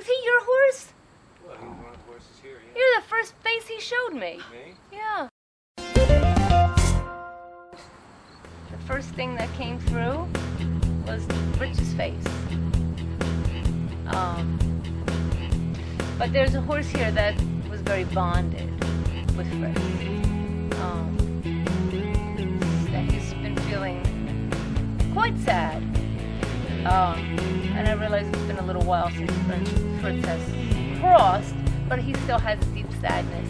Was he your horse? Well, he's one of the horses here, yeah. You're the first face he showed me. Me? Yeah. The first thing that came through was Fritz's face. But there's a horse here that was very bonded with Fritz. That he's been feeling quite sad. And I realize it's been a little while since Fritz has crossed, but he still has a deep sadness.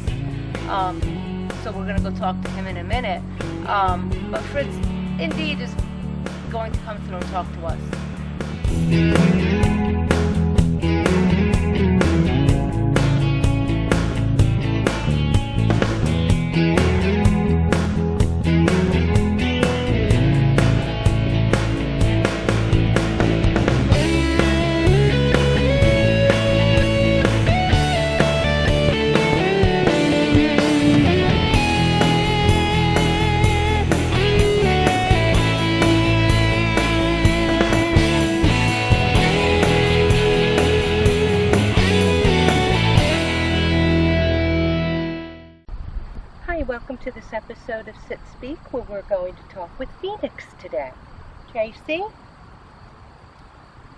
So we're going to go talk to him in a minute. But Fritz indeed is going to come through and talk to us. Welcome to this episode of Sit Speak, where we're going to talk with Phoenix today. Tracey,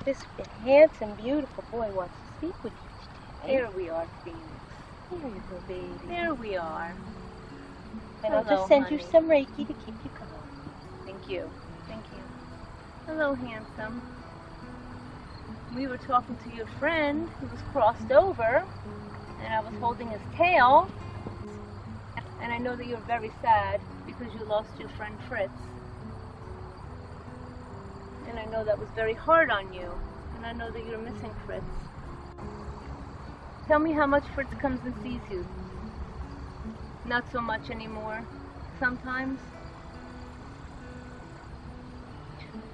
this handsome, beautiful boy wants to speak with you today. Here we are, Phoenix. Here you go, baby. There we are. And Hello, I'll just send honey. you some Reiki to keep you calm. Thank you. Thank you. Hello, handsome. We were talking to your friend who was crossed over, and I was holding his tail. And I know that you're very sad because you lost your friend Fritz. And I know that was very hard on you. And I know that you're missing Fritz. Tell me how much Fritz comes and sees you. Not so much anymore. Sometimes.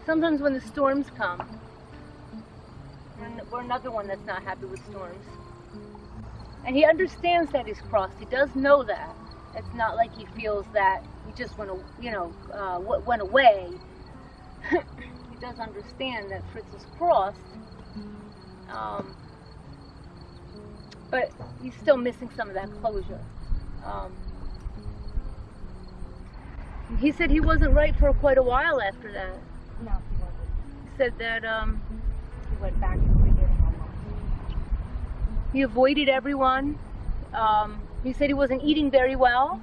Sometimes when the storms come. And we're another one that's not happy with storms. And he understands that he's crossed. He does know that. It's not like he feels that he just went away. He does understand that Fritz is crossed, but he's still missing some of that closure. He said he wasn't right for quite a while after that. No, he wasn't. He said that He went back to the beginning almost. he avoided everyone. He said he wasn't eating very well.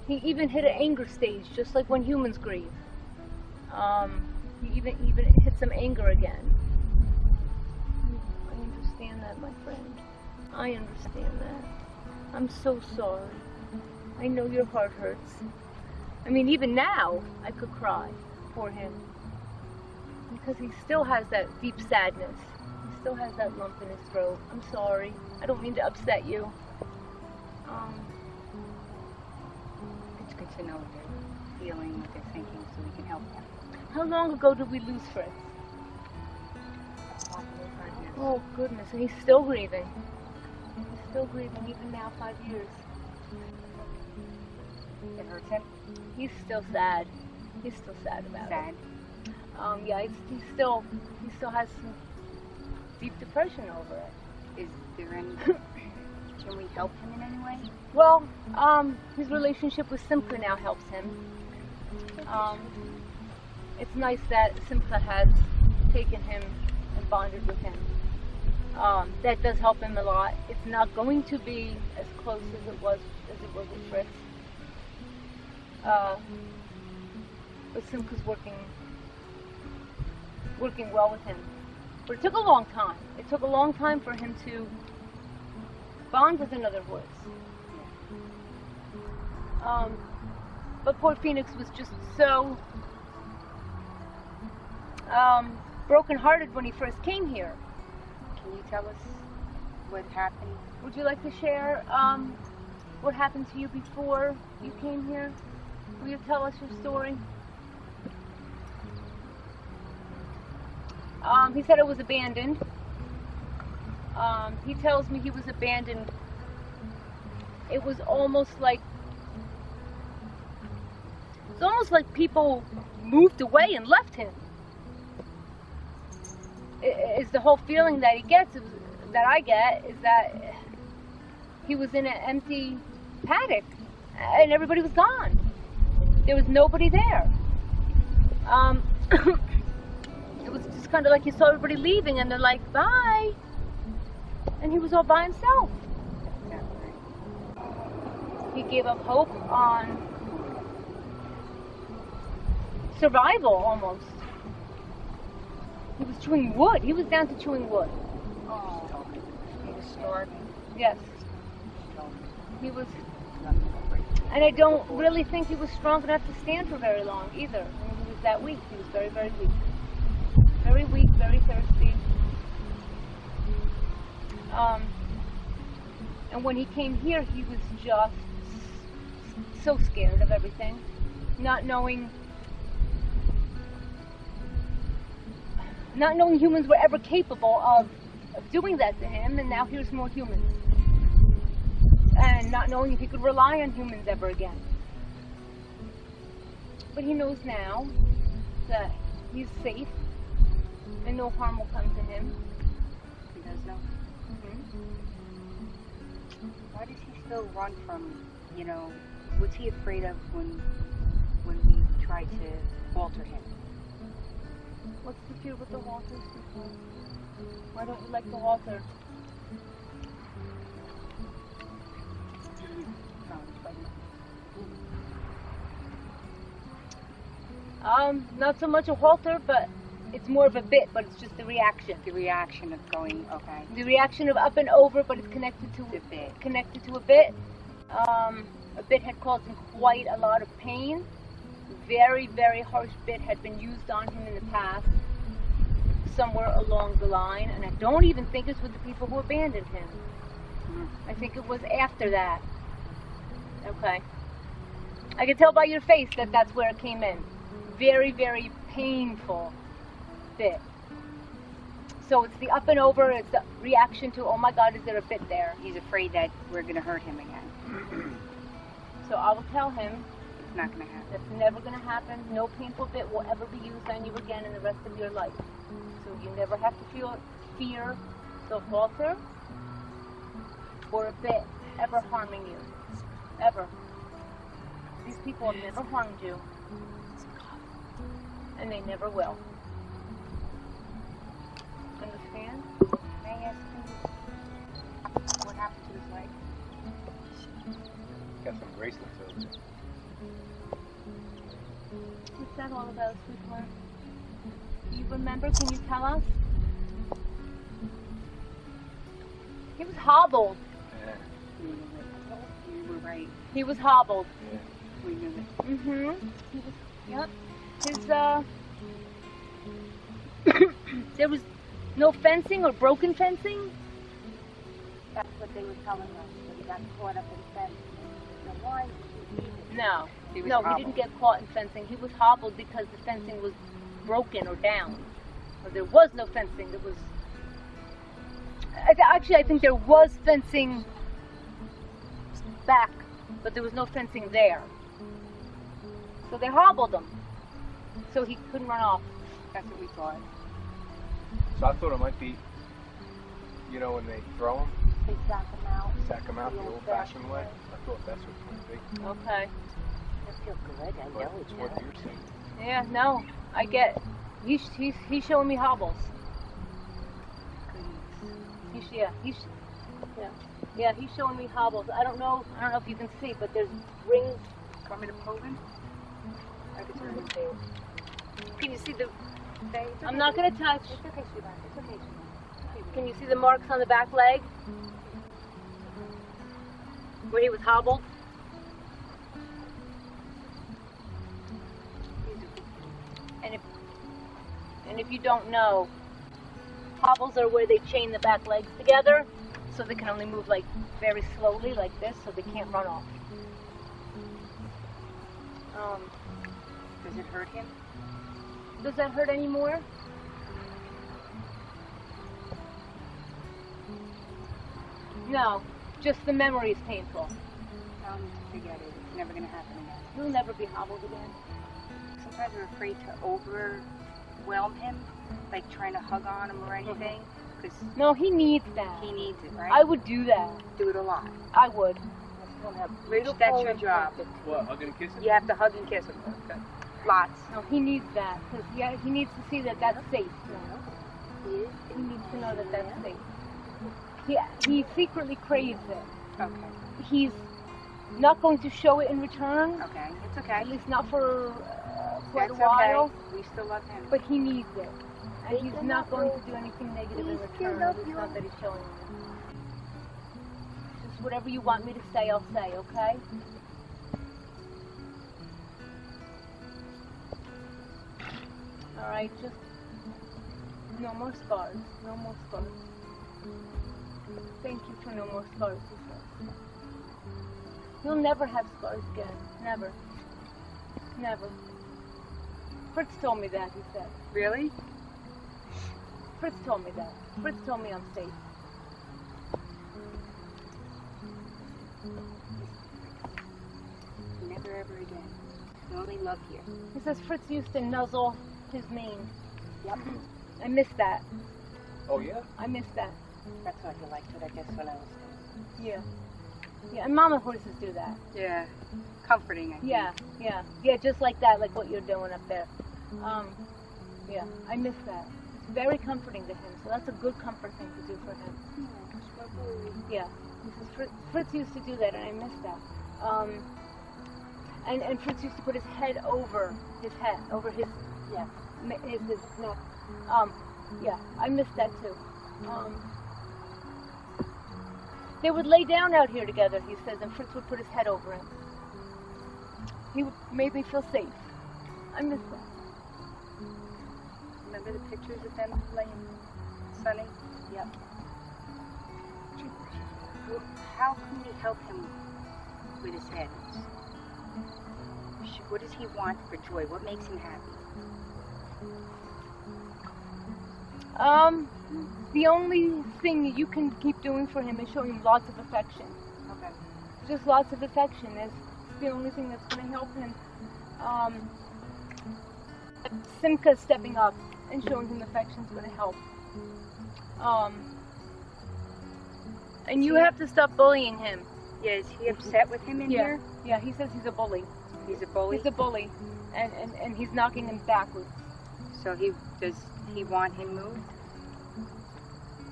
He even hit an anger stage, just like when humans grieve. He even hit some anger again. I understand that, my friend. I understand that. I'm so sorry. I know your heart hurts. I mean, even now, I could cry for him. Because he still has that deep sadness. Still has that lump in his throat. I'm sorry. I don't mean to upset you. It's good to know what they're feeling, what they're thinking, so we can help them. How long ago did we lose Fritz? Possibly 5 years. Oh, goodness. And he's still grieving. He's still grieving even now, 5 years. It hurts him? He's still sad. He's still sad about Sad? it. Yeah, he still has some deep depression over it. Is there any... Can we help him in any way? Well, his relationship with Simcha now helps him. It's nice that Simcha has taken him and bonded with him. That does help him a lot. It's not going to be as close as it was with Fritz. But Simcha's working well with him. But it took a long time. It took a long time for him to bond with another horse. But poor Phoenix was just so broken-hearted when he first came here. Can you tell us what happened? Would you like to share what happened to you before you came here? Will you tell us your story? He said it was abandoned. He tells me he was abandoned. It was almost like people moved away and left him. is the whole feeling that he gets, that I get, is that he was in an empty paddock and everybody was gone. There was nobody there. It was just kind of like you saw everybody leaving and they're like, bye. And he was all by himself. He gave up hope on survival almost. He was chewing wood. He was down to chewing wood. Oh, he was starving. Yes. He was, and I don't really think he was strong enough to stand for very long either. I mean, he was that weak. He was very, very weak. Very weak, very thirsty. And when he came here, he was just so scared of everything, not knowing humans were ever capable of doing that to him, and now here's more humans. And not knowing if he could rely on humans ever again. But he knows now that he's safe and no harm will come to him. He does know. Why does he still run from, what's he afraid of when we try to alter him? What's the fear with the halters? Why don't you like the halter? Not so much a halter, but it's more of a bit, but it's just the reaction. The reaction of going, okay. The reaction of up and over, but it's connected to a bit. Connected to a bit. A bit had caused him quite a lot of pain. Very, very harsh bit had been used on him in the past, somewhere along the line, and I don't even think it's with the people who abandoned him. I think it was after that. Okay. I can tell by your face that that's where it came in. Very, very painful bit. So it's the up and over, it's the reaction to, oh my God, is there a bit there? He's afraid that we're going to hurt him again. So I will tell him it's not going to happen. That's never going to happen. No painful bit will ever be used on you again in the rest of your life. So you never have to fear the halter or a bit ever harming you. Ever. These people have never harmed you. And they never will. Understand? May I ask you what happened to his leg? Got some bracelets over there. What's that all about, sweetheart? Do you remember? Can you tell us? He was hobbled. Yeah. You were right. He was hobbled. Yeah. We knew it. Mm-hmm. He was, yep. His, there was no fencing or broken fencing. That's what they were telling us. That he got caught up in fencing. Now why? No. He was No, hobbled. he didn't get caught in fencing. He was hobbled because the fencing was broken or down. Or there was no fencing. There was... Actually, I think there was fencing back, but there was no fencing there. So they hobbled him. So he couldn't run off. That's what we thought. So I thought it might be, when they throw them, They sack him out. sack them out the old-fashioned way. I thought that's what it might be. Okay. I feel good. I But know it's what you're saying. Yeah, no, I get. He's showing me hobbles. Yeah, he's showing me hobbles. I don't know if you can see, but there's rings. Want me to pull him? I could turn him too. Can you see the? It's okay. I'm not gonna touch. It's okay, sweetheart. It's okay, sweetheart. Can you see the marks on the back leg where he was hobbled? And if you don't know, hobbles are where they chain the back legs together, so they can only move like very slowly like this, so they can't run off. Does it hurt him? Does that hurt anymore? No, just the memory is painful. Forget it. It's never going to happen again. You'll never be hobbled again. Sometimes we're afraid to overwhelm him, like trying to hug on him or anything? Because No, he needs that. he needs it, right? I would do that. do it a lot. I would. Rich, that's your job. What, hugging and kissing? You have to hug and kiss him. Okay. Lots. No, he needs that because he needs to see that that's safe. He needs to know that that's safe. He secretly craves it. Okay. He's not going to show it in return, Okay. It's okay. at least not for quite a That's while. okay. We still love him. But he needs it, and he's not going to do anything negative in return. It's not that he's showing it. Just whatever you want me to say, I'll say. Okay? All right. Just no more scars. No more scars. Thank you for no more scars, he says. You'll never have scars again. Never. Never. Fritz told me that, he said. Really? Fritz told me that. Fritz told me I'm safe. Never ever again. We only love here. He says Fritz used to nuzzle his mane. Yep. I miss that. Oh, yeah? I miss that. That's why he liked it, I guess, when I was Yeah. Yeah, and mama horses do that. Yeah. Comforting, I think. Yeah, yeah. Yeah, just like that, like what you're doing up there. Yeah, I miss that. It's very comforting to him, so that's a good comfort thing to do for him. Yeah. He says Fritz used to do that, and I miss that. And Fritz used to put his head over his head, over his his neck. Yeah, I miss that too. They would lay down out here together, he says, and Fritz would put his head over him. He would make me feel safe. I miss that. Remember the pictures of them laying sunny? Yep. Well, how can we help him with his head? What does he want for joy? What makes him happy? The only thing you can keep doing for him is showing him lots of affection. Okay. Just lots of affection. It's the only thing that's going to help him. Simka stepping up and showing him affection is going to help. And you have to stop bullying him. Yeah, is he upset with him in here? Yeah, he says he's a bully. He's a bully? He's a bully. And he's knocking him backwards. So does he want him moved?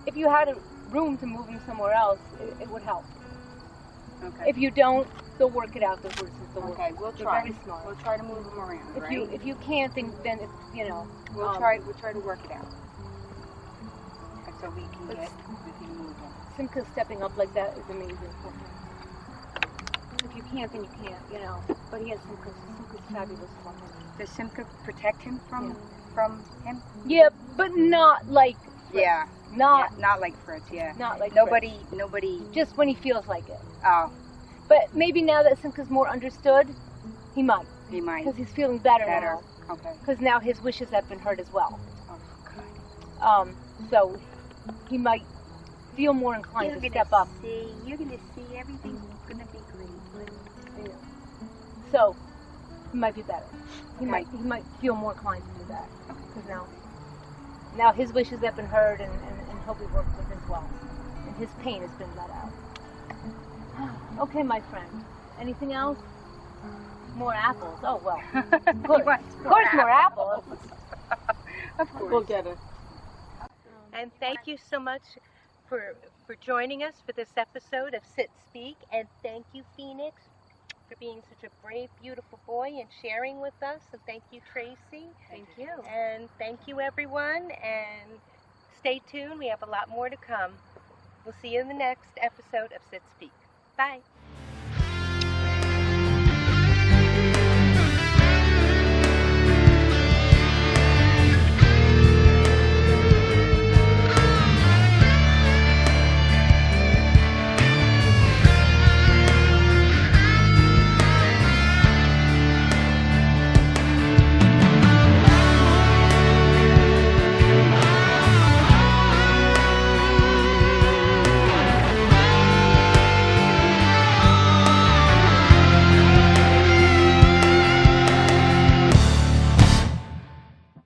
If you had a room to move him somewhere else, it would help. Okay. If you don't, they'll work it out. The horses, they'll work. Okay, we'll They're try. very smart. We'll try to move him around, If right? you can't, then it's, you know. We'll try to work it out. And so we can move him. Simka stepping up like that is amazing for him. If you can't, then you can't, you know. But he has Simka's fabulous for him. Does Simka protect him from him? Yeah, but not like Fritz. Yeah. Not like Fritz, yeah. not like Nobody. just when he feels like it. Oh, But maybe now that Simka's more understood, he might. he might. Because he's feeling better now. Okay. Because now his wishes have been heard as well. Oh, God. So he might feel more inclined to step up. You're gonna see everything's gonna be great. Yeah. So he might be better. He might feel more inclined to do that. Because now his wishes have been heard and he'll be worked with as well. And his pain has been let out. Okay, my friend. Anything else? More apples. Oh, well. Of course, more apples. Of course. We'll get it. And thank you so much for joining us for this episode of Sit Speak. And thank you, Phoenix, for being such a brave, beautiful boy and sharing with us. And thank you, Tracy. Thank you. And thank you, everyone. And stay tuned. We have a lot more to come. We'll see you in the next episode of Sit Speak. Bye.